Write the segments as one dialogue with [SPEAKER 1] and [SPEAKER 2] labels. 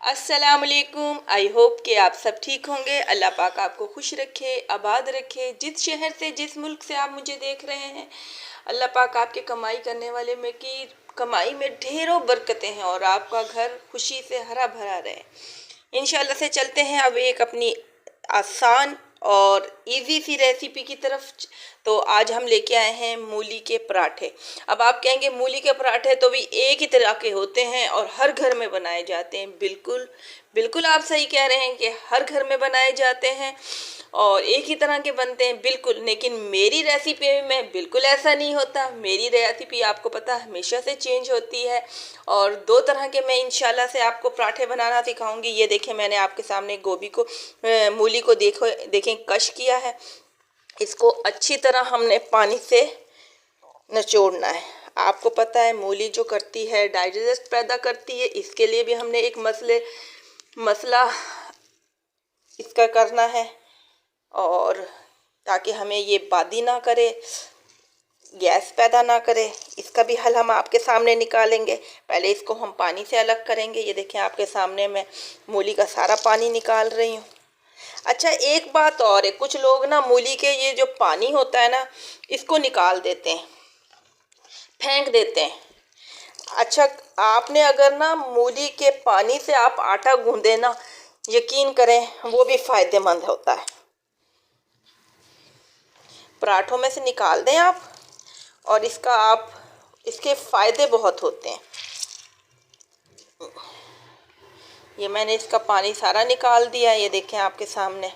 [SPEAKER 1] अस्सलामुअलैकुम। I hope कि आप सब ठीक होंगे। अल्लाह पाक आपको खुश रखे, आबाद रखे। जिस शहर से, जिस मुल्क से आप मुझे देख रहे हैं, अल्लाह पाक आपके कमाई करने वाले में की कमाई में ढेरों बरकतें हैं और आपका घर खुशी से हरा भरा रहे। इंशाल्लाह से चलते हैं अब एक अपनी आसान और इजी सी रेसिपी की तरफ। तो आज हम लेके आए हैं मूली के पराठे। अब आप कहेंगे मूली के पराठे तो भी एक ही तरह के होते हैं और हर घर में बनाए जाते हैं। बिल्कुल बिल्कुल आप सही कह रहे हैं कि हर घर में बनाए जाते हैं और एक ही तरह के बनते हैं, बिल्कुल। लेकिन मेरी रेसिपी में बिल्कुल ऐसा नहीं होता। मेरी रेसिपी आपको पता हमेशा से चेंज होती है और दो तरह के मैं इंशाल्लाह से आपको पराठे बनाना सिखाऊंगी। ये देखें, मैंने आपके सामने गोभी को मूली को देखें कश किया है। इसको अच्छी तरह हमने पानी से निचोड़ना है। आपको पता है मूली जो करती है डाइजेस्ट पैदा करती है। इसके लिए भी हमने एक मसला इसका करना है और ताकि हमें ये बादी ना करे, गैस पैदा ना करे। इसका भी हल हम आपके सामने निकालेंगे। पहले इसको हम पानी से अलग करेंगे। ये देखें, आपके सामने मैं मूली का सारा पानी निकाल रही हूँ। अच्छा, एक बात और है, कुछ लोग ना मूली के ये जो पानी होता है ना, इसको निकाल देते हैं, फेंक देते हैं। अच्छा, आपने अगर ना मूली के पानी से आप आटा गूंदे ना, यकीन करें वो भी फायदेमंद होता है। पराठों में से निकाल दें आप और इसके फायदे बहुत होते हैं। ये मैंने इसका पानी सारा निकाल दिया। ये देखें आपके सामने।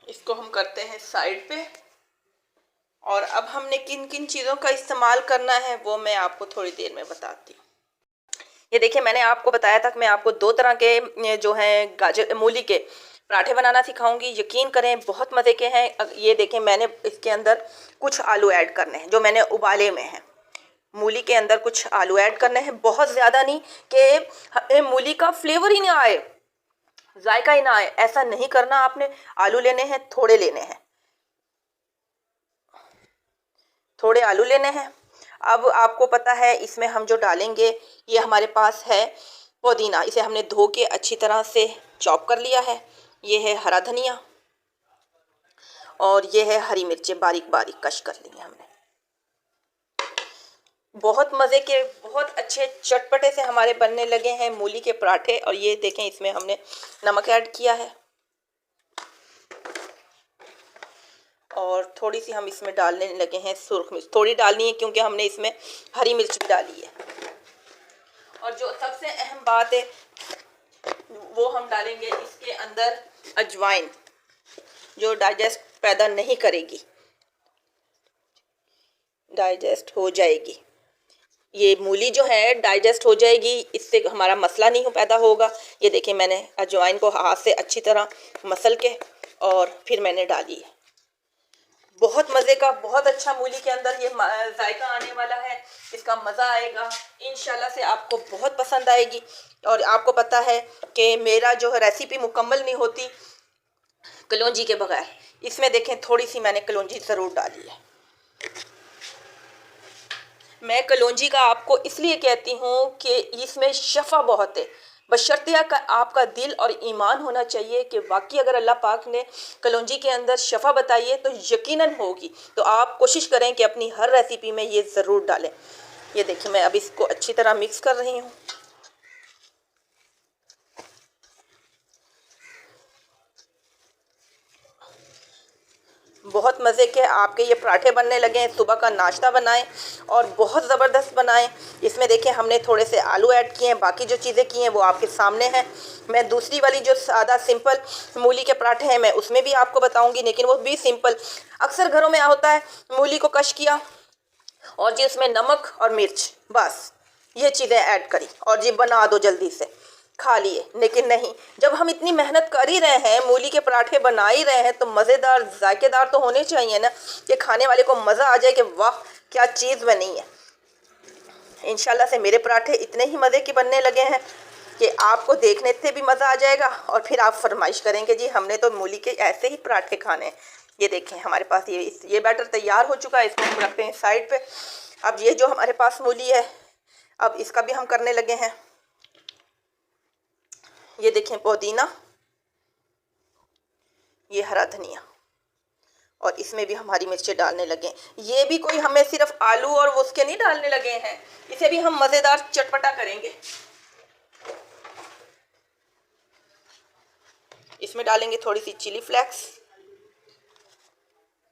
[SPEAKER 1] इसको हम करते हैं साइड पे और अब हमने किन किन चीज़ों का इस्तेमाल करना है वो मैं आपको थोड़ी देर में बताती हूँ। ये देखिए, मैंने आपको बताया था कि मैं आपको दो तरह के जो हैं गाजर मूली के पराठे बनाना सिखाऊंगी। यकीन करें बहुत मज़े के हैं। ये देखें, मैंने इसके अंदर कुछ आलू ऐड करने हैं जो मैंने उबाले में हैं। मूली के अंदर कुछ आलू ऐड करने हैं, बहुत ज़्यादा नहीं कि मूली का फ्लेवर ही ना आए, जायका ही ना आए। ऐसा नहीं करना आपने। आलू लेने हैं, थोड़े लेने हैं, थोड़े आलू लेने हैं। अब आपको पता है इसमें हम जो डालेंगे, ये हमारे पास है पुदीना। इसे हमने धो के अच्छी तरह से चॉप कर लिया है। ये है हरा धनिया और ये है हरी मिर्चें, बारीक बारीक कश कर ली है हमने। बहुत मज़े के, बहुत अच्छे चटपटे से हमारे बनने लगे हैं मूली के पराठे। और ये देखें, इसमें हमने नमक ऐड किया है और थोड़ी सी हम इसमें डालने लगे हैं सुर्ख मिर्च। थोड़ी डालनी है क्योंकि हमने इसमें हरी मिर्च भी डाली है। और जो सबसे अहम बात है वो हम डालेंगे इसके अंदर अजवाइन, जो डाइजेस्ट पैदा नहीं करेगी, डाइजेस्ट हो जाएगी। ये मूली जो है डाइजेस्ट हो जाएगी, इससे हमारा मसला नहीं पैदा होगा। ये देखिए, मैंने अजवाइन को हाथ से अच्छी तरह मसल के और फिर मैंने डाली है। बहुत मज़े का, बहुत अच्छा मूली के अंदर ये जायका आने वाला है। इसका मज़ा आएगा इंशाल्लाह से, आपको बहुत पसंद आएगी। और आपको पता है कि मेरा जो रेसिपी मुकम्मल नहीं होती कलौंजी के बगैर। इसमें देखें, थोड़ी सी मैंने कलौंजी ज़रूर डाली है। मैं कलौंजी का आपको इसलिए कहती हूँ कि इसमें शफा बहुत है। बशर्ते का आपका दिल और ईमान होना चाहिए कि वाकई अगर अल्लाह पाक ने कलौंजी के अंदर शफा बताई है तो यकीनन होगी। तो आप कोशिश करें कि अपनी हर रेसिपी में ये ज़रूर डालें। ये देखिए, मैं अब इसको अच्छी तरह मिक्स कर रही हूँ। बहुत मज़े के आपके ये पराठे बनने लगे हैं। सुबह का नाश्ता बनाएं और बहुत ज़बरदस्त बनाएं। इसमें देखिए, हमने थोड़े से आलू ऐड किए हैं, बाकी जो चीज़ें की हैं वो आपके सामने हैं। मैं दूसरी वाली जो सादा सिंपल मूली के पराठे हैं मैं उसमें भी आपको बताऊंगी, लेकिन वो भी सिंपल। अक्सर घरों में होता है मूली को कश किया और जी उसमें नमक और मिर्च, बस ये चीज़ें ऐड करी और जी बना दो, जल्दी से खा लिए। लेकिन नहीं, जब हम इतनी मेहनत कर ही रहे हैं, मूली के पराठे बना ही रहे हैं, तो मज़ेदार जायकेदार तो होने चाहिए ना, कि खाने वाले को मज़ा आ जाए कि वाह क्या चीज़ बनी है। इंशाल्लाह से मेरे पराठे इतने ही मज़े के बनने लगे हैं। कि आपको देखने से भी मज़ा आ जाएगा और फिर आप फरमाइश करेंगे जी हमने तो मूली के ऐसे ही पराठे खाने हैं। ये देखें हमारे पास ये बैटर तैयार हो चुका है, इसको हम रखते हैं साइड पे। अब ये जो हमारे पास मूली है अब इसका भी हम करने लगे हैं। ये देखें पुदीना, ये हरा धनिया और इसमें भी हम हरी मिर्चें डालने लगे। ये भी कोई हमें सिर्फ आलू और उसके नहीं डालने लगे हैं, इसे भी हम मज़ेदार चटपटा करेंगे। इसमें डालेंगे थोड़ी सी चिली फ्लेक्स,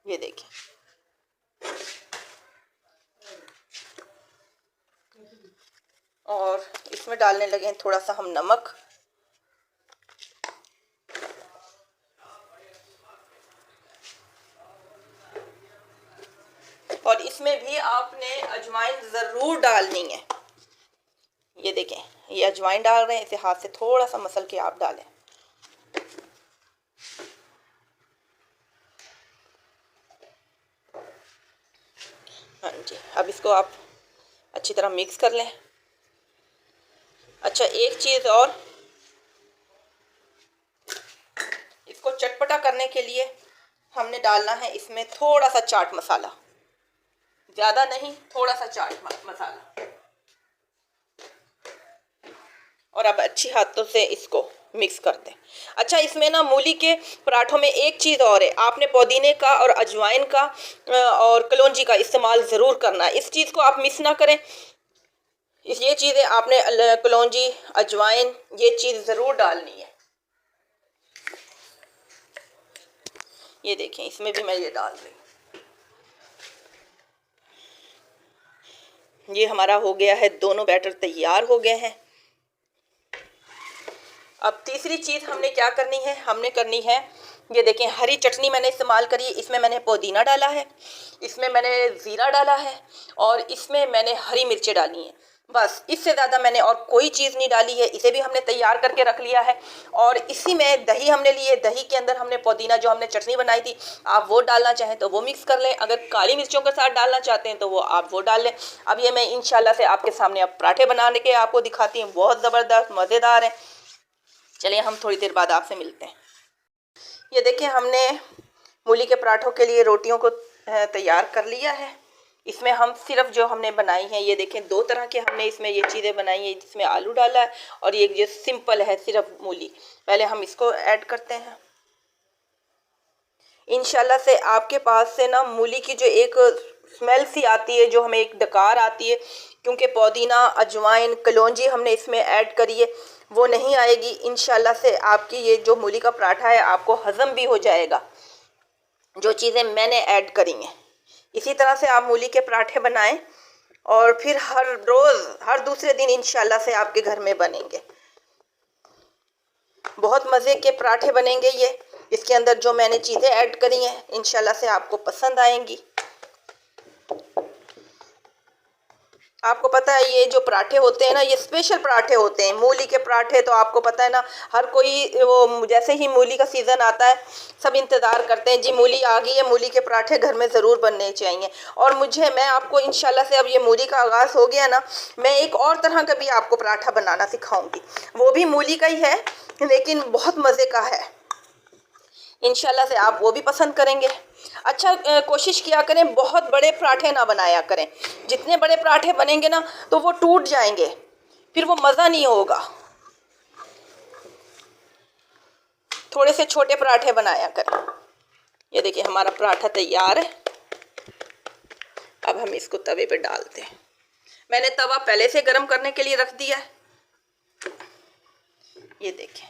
[SPEAKER 1] ये देखिए, और इसमें डालने लगे हैं थोड़ा सा हम नमक, और इसमें भी आपने अजवाइन ज़रूर डालनी है। ये देखें ये अजवाइन डाल रहे हैं, इसे हाथ से थोड़ा सा मसल के आप डालें। हाँ जी, अब इसको आप अच्छी तरह मिक्स कर लें। अच्छा एक चीज़ और, इसको चटपटा करने के लिए हमने डालना है इसमें थोड़ा सा चाट मसाला, ज़्यादा नहीं, थोड़ा सा चाट मसाला। और अब अच्छी हाथों से इसको मिक्स कर दें। अच्छा इसमें ना मूली के पराठों में एक चीज़ और है, आपने पुदीने का और अजवाइन का और कलौंजी का इस्तेमाल ज़रूर करना है। इस चीज़ को आप मिस ना करें। ये चीज़ें आपने कलौंजी, अजवाइन, ये चीज़ ज़रूर डालनी है। ये देखें इसमें भी मैं ये डाल रही हूँ। ये हमारा हो गया है, दोनों बैटर तैयार हो गए हैं। अब तीसरी चीज़ हमने क्या करनी है, हमने करनी है, ये देखें हरी चटनी मैंने इस्तेमाल करी है। इसमें मैंने पुदीना डाला है, इसमें मैंने ज़ीरा डाला है और इसमें मैंने हरी मिर्चें डाली हैं। बस इससे ज़्यादा मैंने और कोई चीज़ नहीं डाली है। इसे भी हमने तैयार करके रख लिया है। और इसी में दही हमने लिए, दही के अंदर हमने पुदीना जो हमने चटनी बनाई थी, आप वो डालना चाहें तो वो मिक्स कर लें, अगर काली मिर्चों के साथ डालना चाहते हैं तो वो आप वो डाल लें। अब ये मैं इंशाल्लाह से आपके सामने अब पराठे बनाने के आपको दिखाती हूँ, बहुत ज़बरदस्त मज़ेदार हैं। चलिए हम थोड़ी देर बाद आपसे मिलते हैं। ये देखिए हमने मूली के पराठों के लिए रोटियों को तैयार कर लिया है। इसमें हम सिर्फ जो हमने बनाई है, ये देखें दो तरह के हमने इसमें ये चीज़ें बनाई हैं, जिसमें आलू डाला है और ये जो सिंपल है सिर्फ मूली। पहले हम इसको ऐड करते हैं। इंशाल्लाह से आपके पास से ना मूली की जो एक स्मेल सी आती है, जो हमें एक डकार आती है, क्योंकि पुदीना, अजवाइन, कलौंजी हमने इसमें ऐड करी है, वो नहीं आएगी। इंशाल्लाह से आपकी ये जो मूली का पराठा है आपको हज़म भी हो जाएगा, जो चीज़ें मैंने ऐड करी हैं। इसी तरह से आप मूली के पराठे बनाएं और फिर हर रोज़, हर दूसरे दिन इंशाल्लाह से आपके घर में बनेंगे। बहुत मज़े के पराठे बनेंगे ये। इसके अंदर जो मैंने चीज़ें ऐड करी हैं इंशाल्लाह से आपको पसंद आएंगी। आपको पता है ये जो पराठे होते हैं ना, ये स्पेशल पराठे होते हैं। मूली के पराठे तो आपको पता है ना, हर कोई वो जैसे ही मूली का सीज़न आता है सब इंतज़ार करते हैं, जी मूली आ गई है, मूली के पराठे घर में ज़रूर बनने चाहिए। और मैं आपको इंशाल्लाह से, अब ये मूली का आगाज़ हो गया ना, मैं एक और तरह का भी आपको पराठा बनाना सिखाऊंगी। वो भी मूली का ही है लेकिन बहुत मज़े का है। इंशाल्लाह से आप वो भी पसंद करेंगे। अच्छा कोशिश किया करें बहुत बड़े पराठे ना बनाया करें। जितने बड़े पराठे बनेंगे ना तो वो टूट जाएंगे, फिर वो मज़ा नहीं होगा। थोड़े से छोटे पराठे बनाया करें। ये देखिए हमारा पराठा तैयार है। अब हम इसको तवे पे डालते हैं। मैंने तवा पहले से गर्म करने के लिए रख दिया है। ये देखिए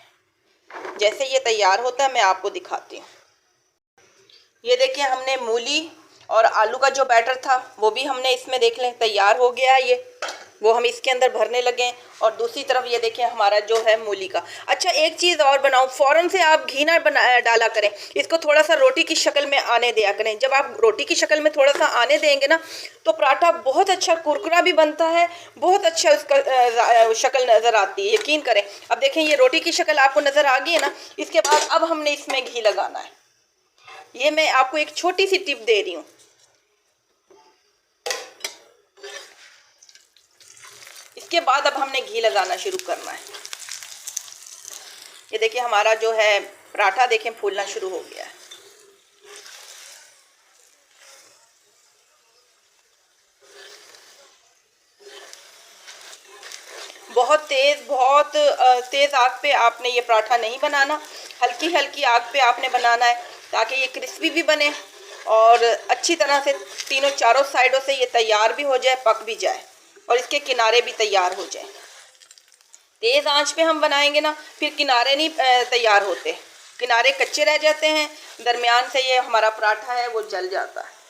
[SPEAKER 1] जैसे ये तैयार होता है मैं आपको दिखाती हूँ। ये देखिए हमने मूली और आलू का जो बैटर था वो भी हमने इसमें देख लें तैयार हो गया है। ये वो हम इसके अंदर भरने लगे हैं। और दूसरी तरफ ये देखिए हमारा जो है मूली का। अच्छा एक चीज़ और बनाऊँ, फ़ौरन से आप घी ना डाला करें, इसको थोड़ा सा रोटी की शक्ल में आने दिया करें। जब आप रोटी की शक्ल में थोड़ा सा आने देंगे ना तो पराठा बहुत अच्छा कुरकुरा भी बनता है, बहुत अच्छा उसका शक्ल नज़र आती है, यकीन करें। अब देखें ये रोटी की शक्ल आपको नज़र आ गई है ना। इसके बाद अब हमने इसमें घी लगाना है। ये मैं आपको एक छोटी सी टिप दे रही हूँ। इसके बाद अब हमने घी लगाना शुरू करना है। ये देखिए हमारा जो है पराठा देखें फूलना शुरू हो गया है। बहुत तेज़ आग पे आपने ये पराठा नहीं बनाना, हल्की हल्की आग पे आपने बनाना है ताकि ये क्रिस्पी भी बने और अच्छी तरह से तीनों चारों साइडों से ये तैयार भी हो जाए, पक भी जाए और इसके किनारे भी तैयार हो जाए। तेज़ आंच पे हम बनाएंगे ना, फिर किनारे नहीं तैयार होते, किनारे कच्चे रह जाते हैं, दरमियान से ये हमारा पराठा है वो जल जाता है।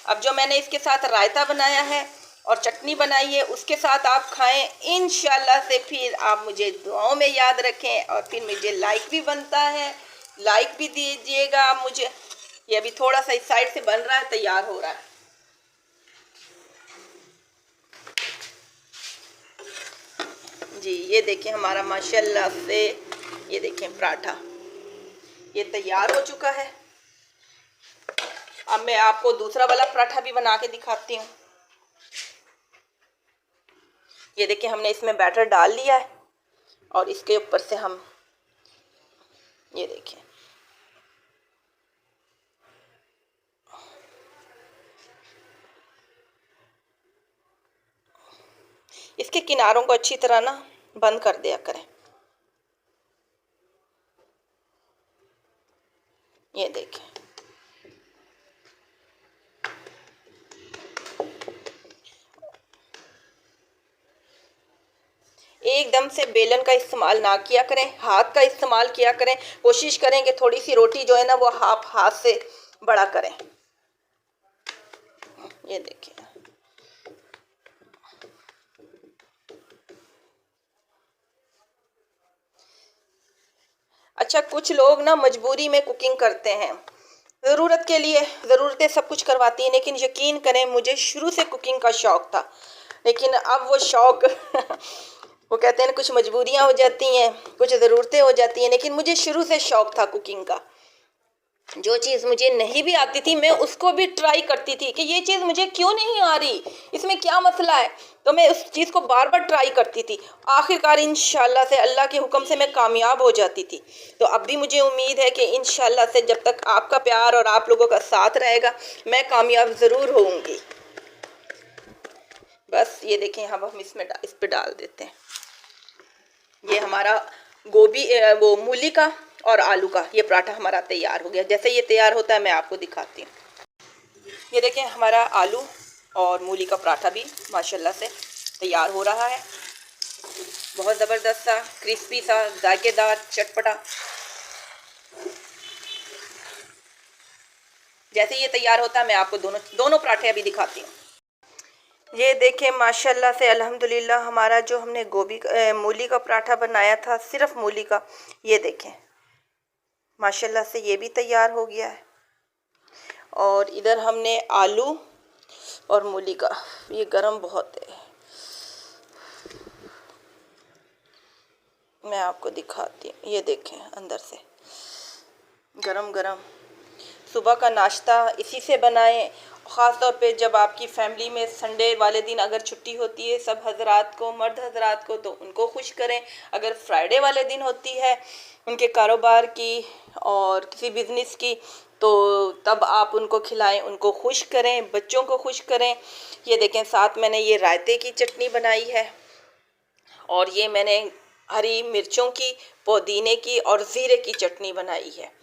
[SPEAKER 1] अब जो मैंने इसके साथ रायता बनाया है और चटनी बनाई है उसके साथ आप खाएं इंशाल्लाह से, फिर आप मुझे दुआओं में याद रखें और फिर मुझे लाइक भी बनता है, लाइक भी दीजिएगा आप मुझे। ये अभी थोड़ा सा इस साइड से बन रहा है, तैयार हो रहा है। जी ये देखिए हमारा माशाल्लाह से, ये देखें पराठा ये तैयार हो चुका है। अब मैं आपको दूसरा वाला पराठा भी बना के दिखाती हूँ। ये देखिए हमने इसमें बैटर डाल लिया है और इसके ऊपर से हम ये देखिए इसके किनारों को अच्छी तरह ना बंद कर दिया करें। ये देखें एकदम से बेलन का इस्तेमाल ना किया करें, हाथ का इस्तेमाल किया करें। कोशिश करें कि थोड़ी सी रोटी जो है ना वो आप हाथ से बड़ा करें। ये देखिए अच्छा, कुछ लोग ना मजबूरी में कुकिंग करते हैं, ज़रूरत के लिए, ज़रूरतें सब कुछ करवाती हैं, लेकिन यकीन करें मुझे शुरू से कुकिंग का शौक़ था, लेकिन अब वो शौक़ वो कहते हैं कुछ मजबूरियां हो जाती हैं, कुछ ज़रूरतें हो जाती हैं, लेकिन मुझे शुरू से शौक़ था कुकिंग का। जो चीज़ मुझे नहीं भी आती थी मैं उसको भी ट्राई करती थी कि ये चीज़ मुझे क्यों नहीं आ रही, इसमें क्या मसला है, तो मैं उस चीज़ को बार बार ट्राई करती थी। आखिरकार इंशाल्लाह से अल्लाह के हुक्म से मैं कामयाब हो जाती थी। तो अब भी मुझे उम्मीद है कि इंशाल्लाह से जब तक आपका प्यार और आप लोगों का साथ रहेगा मैं कामयाब ज़रूर होऊंगी। बस ये देखें अब हम इसमें इस पे डाल देते हैं। ये हमारा गोभी वो मूली का और आलू का ये पराठा हमारा तैयार हो गया। जैसे ये तैयार होता है मैं आपको दिखाती हूँ। ये देखें हमारा आलू और मूली का पराठा भी माशाल्लाह से तैयार हो रहा है। बहुत ज़बरदस्त सा, क्रिस्पी सा, जायकेदार, चटपटा। जैसे ये तैयार होता है मैं आपको दोनों पराठे अभी दिखाती हूँ। ये देखें माशाल्लाह से अल्हम्दुलिल्लाह हमारा जो हमने मूली का पराठा बनाया था, सिर्फ मूली का, ये देखें माशाल्लाह से ये भी तैयार हो गया है। और इधर हमने आलू और मूली का, ये गरम बहुत है, मैं आपको दिखाती हूँ। ये देखें अंदर से गरम गरम। सुबह का नाश्ता इसी से बनाएं, ख़ास तौर पे जब आपकी फ़ैमिली में संडे वाले दिन अगर छुट्टी होती है सब हजरात को, मर्द हजरात को, तो उनको खुश करें। अगर फ्राइडे वाले दिन होती है उनके कारोबार की और किसी बिज़नेस की, तो तब आप उनको खिलाएं, उनको खुश करें, बच्चों को खुश करें। ये देखें साथ मैंने ये रायते की चटनी बनाई है और ये मैंने हरी मिर्चों की, पुदीने की और ज़ीरे की चटनी बनाई है।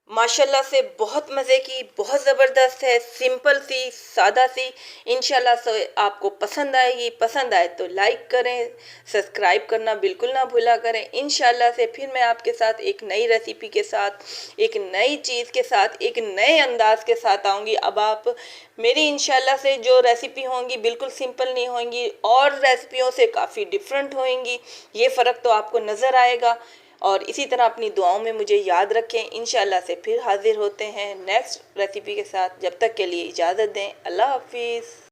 [SPEAKER 1] माशाल्लाह से बहुत मज़े की, बहुत ज़बरदस्त है, सिंपल सी, सादा सी। इंशाल्लाह से आपको पसंद आएगी। पसंद आए तो लाइक करें, सब्सक्राइब करना बिल्कुल ना भूला करें। इंशाल्लाह से फिर मैं आपके साथ एक नई रेसिपी के साथ, एक नई चीज़ के साथ, एक नए अंदाज के साथ आऊँगी। अब आप मेरी इंशाल्लाह से जो रेसिपी होंगी बिल्कुल सिंपल नहीं होंगी और रेसिपियों से काफ़ी डिफरेंट होंगी। ये फ़र्क तो आपको नज़र आएगा। और इसी तरह अपनी दुआओं में मुझे याद रखें। इंशाल्लाह से फिर हाजिर होते हैं नेक्स्ट रेसिपी के साथ। जब तक के लिए इजाज़त दें। अल्लाह हाफिज़।